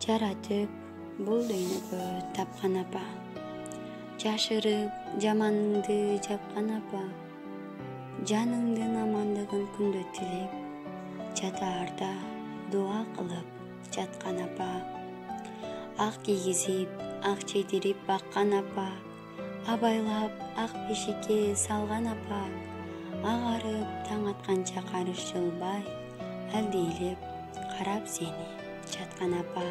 жаратып бул дүйнөгө тапкан апа. Жашырып жаманыңды жапкан апа. Жаныңдын амандыгын күндө тилеп, жатаарда дуа кылып жаткан апа. Ак кийгизип, ак чедирип баккан апа. Абайлап ак бешикке салган апа. Агарып таң атканча карыш жылбай, алдейлеп карап сени жаткан апа.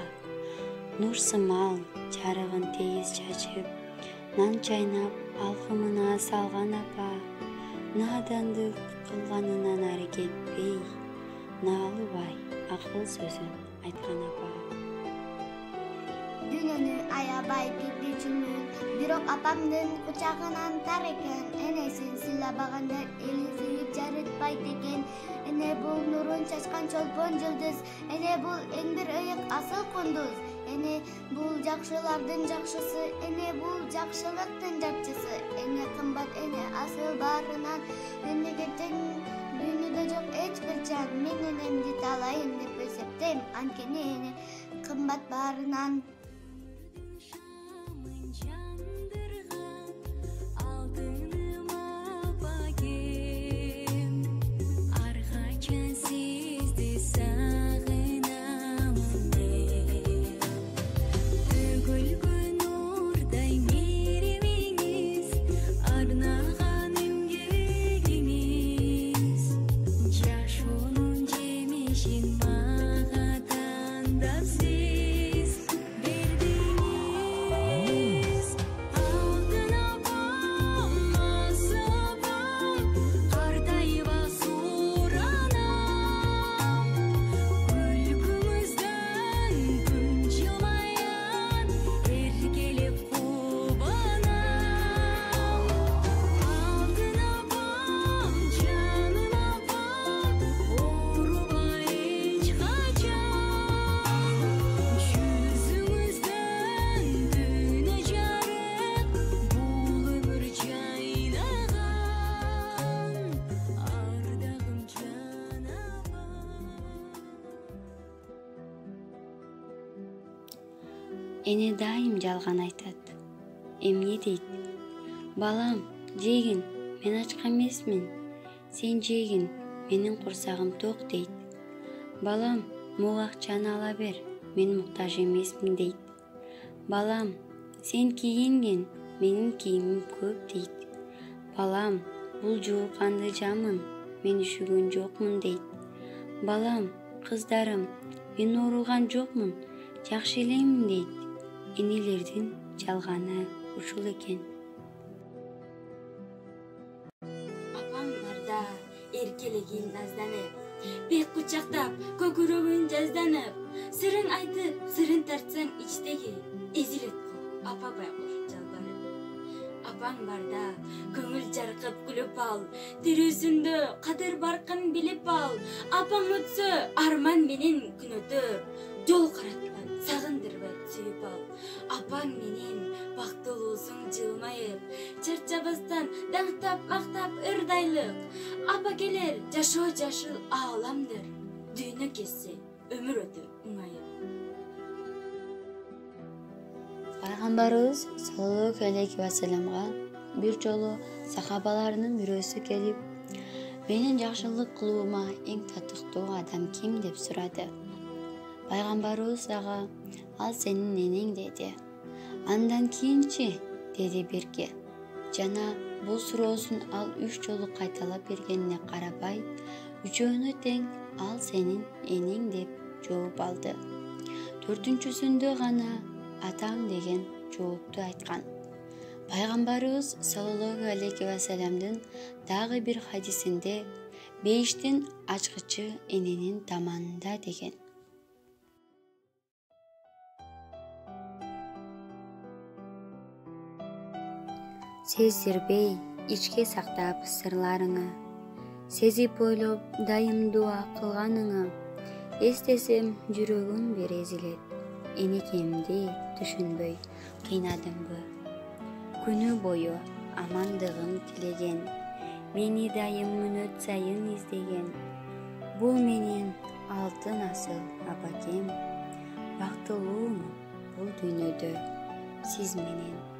Нур сымал жарыгын тегиз чачып, нан чайнап алкымына салган апа. Наадандык кылганынан ары кетпей, наалыбай акыл сөзүн айткан апа. Дүйнөнү аябай бирдичүмүн, бирок апамдын кучагынан тар экен. Энесин сыйлабагандар элизип жарытпайт экен. Эне бул нурун чачкан чолпон жылдыз, эне бул эң бир ыйык асыл кундуз. Эне бул жакшылардын жакшысы, эне бул жакшылыктын жарчысы. Эне кымбат, эне асыл баарынан, энеге тең дүйнөдө жок эч бир жан. Мен энемди таалайын деп эсептейм, анткени эне кымбат баарынан. Эне дайым жалган айтат. Эмне дейт? Балам, жегин, мен ачка эмесмин. Сен жегин, менин курсагым ток дейт. Балам, муга акчаны ала бер, мен муктаж эмесмин дейт. Балам, сен кийингин, менин кийимим көп дейт. Балам, бул жуурканды жамын, мен үшүгөн жокмун дейт. Балам, кыздарым, мен ооруган жокмун, жакшы элемин дейт. Энелердин жалганы ушул экен. Апаң барда эркелегин назданып, бет кучактап, көкүрөгүн жазданып, сырың айтып, сырын тартсаң ичтеги, эзилет кыл, апа байкуш жалбарып. Апаң барда көңүл жаркып күлүп ал, тирүүсүндө кадыр баркын билип ал. Апаң өтсө арман менен күн өтөр, жол каратпай, сагындырбай сүйүп ал. Апаң менен бактылуусуң жылмайып, чарчабастан даңктап мактап ырдайлык. Апа келер жашоо жашыл ааламдыр, дүйнө kesсе өмүр өтөр уңайып. Пайгамбарыбыз саллаллаху алейхи ва салламга бир жолу сахабаларынын бирөөсү келип, менин жакшылык кылуума эң татыктуу адам ким деп сурады. Пайгамбарыбыз ага, ал сенин энең деди. Андан кийинчи, деди бирге. Жана бул суроосун ал 3 жолу кайталап бергенине карабай, үчөөнө тең ал сенин энең деп жооп алды. 4-сүндө гана атам деген жоопту айткан. Пайгамбарыбыз саллаллаху алейхи ва салламдын дагы бир хадисинде бейиштин ачкычы эненин таманында деген. Сездирбей ичке сактап сырларыңы, сезип ойлоп дайым дуа кылганыңы, эстесем жүрөгүм бир эзилет. Энекемди түшүнбөй кыйнадыңбы? Күнү бою амандыгын тилеген, мени дайым мүнөт сайын издеген. Бул менин алтын асыл абакем, бактылуумун бул дүйнөдө сиз менен.